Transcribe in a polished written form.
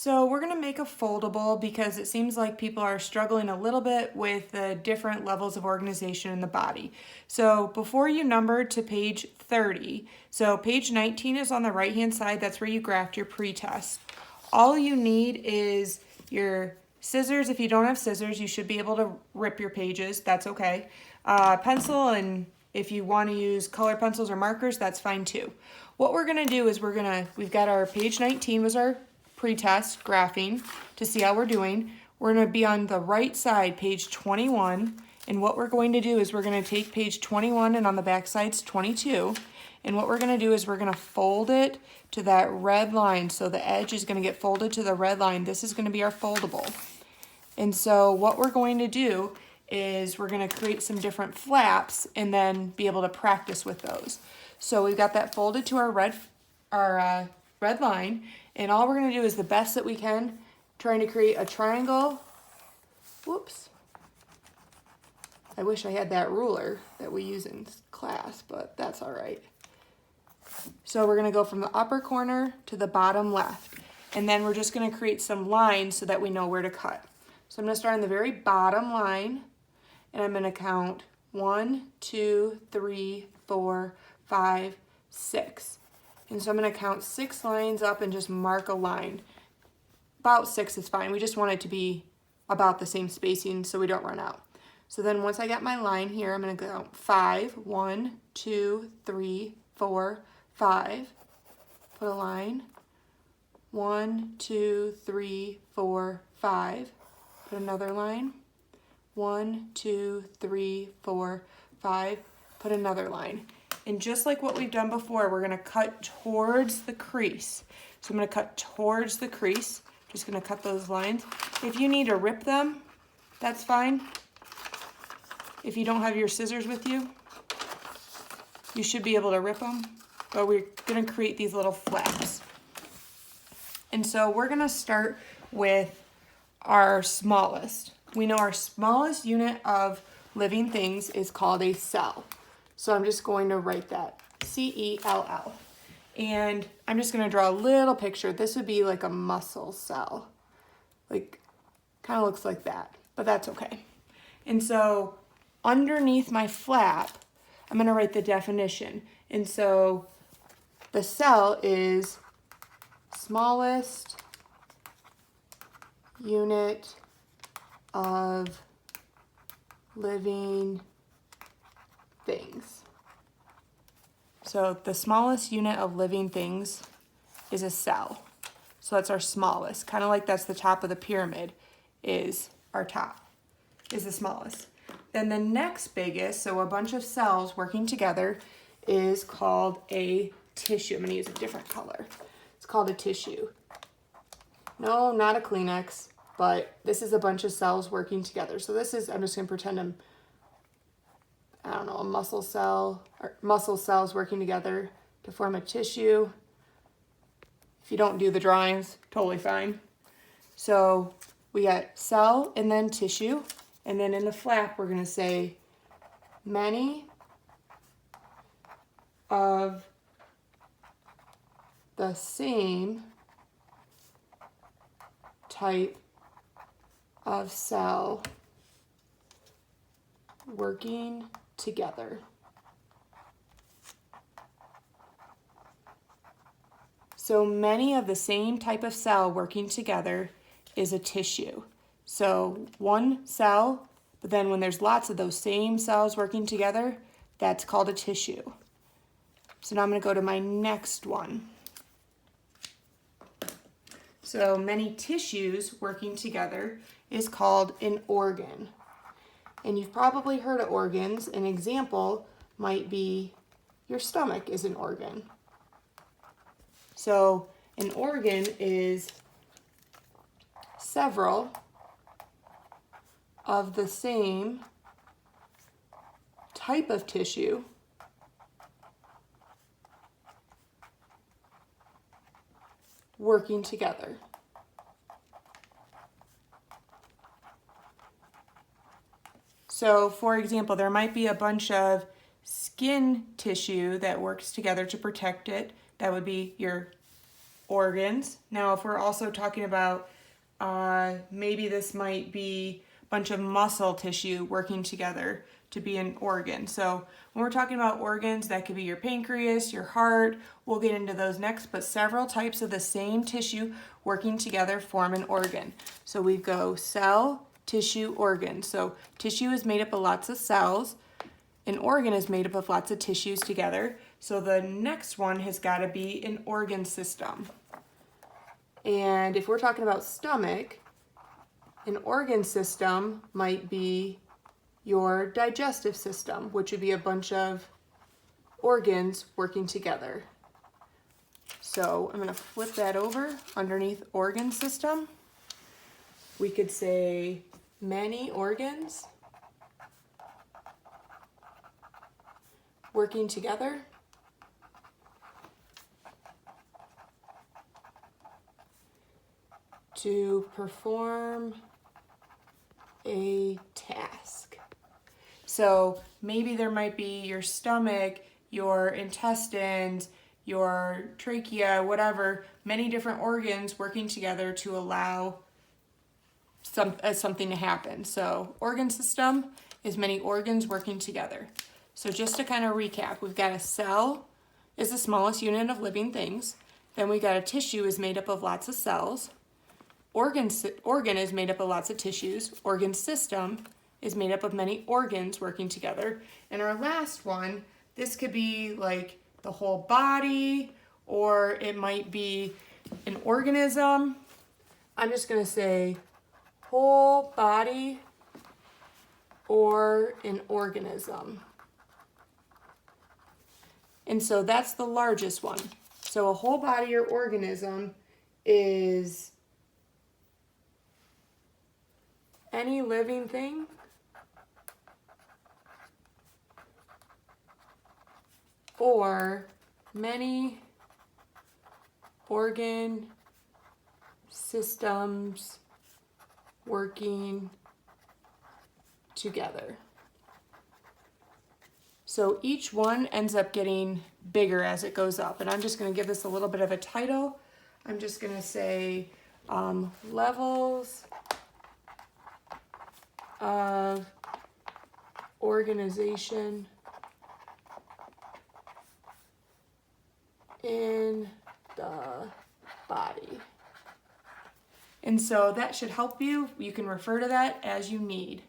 So we're gonna make a foldable because it seems like people are struggling a little bit with the different levels of organization in the body. So before you number to page 30, so page 19 is on the right-hand side, that's where you graphed your pre-test. All you need is your scissors. If you don't have scissors, you should be able to rip your pages, that's okay. Pencil, and if you wanna use color pencils or markers, that's fine too. What we're gonna do is we've got our page 19 was our pre-test graphing to see how we're doing. We're going to be on the right side, page 21, and what we're going to do is we're going to take page 21 and on the back side's 22, and what we're going to do is we're going to fold it to that red line, so the edge is going to get folded to the red line. This is going to be our foldable. And so what we're going to do is we're going to create some different flaps and then be able to practice with those. So we've got that folded to our red line, and all we're going to do is the best that we can, trying to create a triangle. Whoops. I wish I had that ruler that we use in class, but that's all right. So we're going to go from the upper corner to the bottom left, and then we're just going to create some lines so that we know where to cut. So I'm going to start on the very bottom line, and I'm going to count 1, 2, 3, 4, 5, 6. And so I'm going to count 6 lines up and just mark a line. About 6 is fine. We just want it to be about the same spacing so we don't run out. So then once I got my line here, I'm going to count 5. 1, 2, 3, 4, 5. Put a line. 1, 2, 3, 4, 5. Put another line. 1, 2, 3, 4, 5. Put another line. And just like what we've done before, we're gonna cut towards the crease. So I'm gonna cut towards the crease. Just gonna cut those lines. If you need to rip them, that's fine. If you don't have your scissors with you, you should be able to rip them. But we're gonna create these little flaps. And so we're gonna start with our smallest. We know our smallest unit of living things is called a cell. So I'm just going to write that, C-E-L-L. And I'm just gonna draw a little picture. This would be like a muscle cell. Like, kind of looks like that, but that's okay. And so underneath my flap, I'm gonna write the definition. And so the cell is smallest unit of living things. So the smallest unit of living things is a cell. So that's our smallest, kind of like that's the top of the pyramid is our top, is the smallest. Then the next biggest, so a bunch of cells working together, is called a tissue. I'm gonna use a different color. It's called a tissue. No, not a Kleenex, but this is a bunch of cells working together. So this is, I'm just gonna pretend I don't know, a muscle cell, or muscle cells working together to form a tissue. If you don't do the drawings, totally fine. So we got cell and then tissue, and then in the flap we're gonna say many of the same type of cell working together. So many of the same type of cell working together is a tissue. So one cell, but then when there's lots of those same cells working together, that's called a tissue. So now I'm going to go to my next one. So many tissues working together is called an organ. And you've probably heard of organs. An example might be your stomach is an organ. So an organ is several of the same type of tissue working together. So for example, there might be a bunch of skin tissue that works together to protect it. That would be your organs. Now, if we're also talking about maybe this might be a bunch of muscle tissue working together to be an organ. So when we're talking about organs, that could be your pancreas, your heart. We'll get into those next, but several types of the same tissue working together form an organ. So we go cell, tissue, organ. So tissue is made up of lots of cells. An organ is made up of lots of tissues together. So the next one has got to be an organ system. And if we're talking about stomach, an organ system might be your digestive system, which would be a bunch of organs working together. So I'm going to flip that over underneath organ system. We could say many organs working together. To perform a task. So maybe there might be your stomach, your intestines, your trachea, whatever, many different organs working together to allow something to happen. So organ system is many organs working together. So just to kind of recap, we've got a cell is the smallest unit of living things. Then we got a tissue is made up of lots of cells. Organ is made up of lots of tissues. Organ system is made up of many organs working together. And our last one, this could be like the whole body, or it might be an organism. I'm just going to say whole body or an organism. And so that's the largest one. So a whole body or organism is any living thing or many organ systems working together. So each one ends up getting bigger as it goes up. And I'm just going to give this a little bit of a title. I'm just going to say levels of organization in the body. And so that should help you. You can refer to that as you need.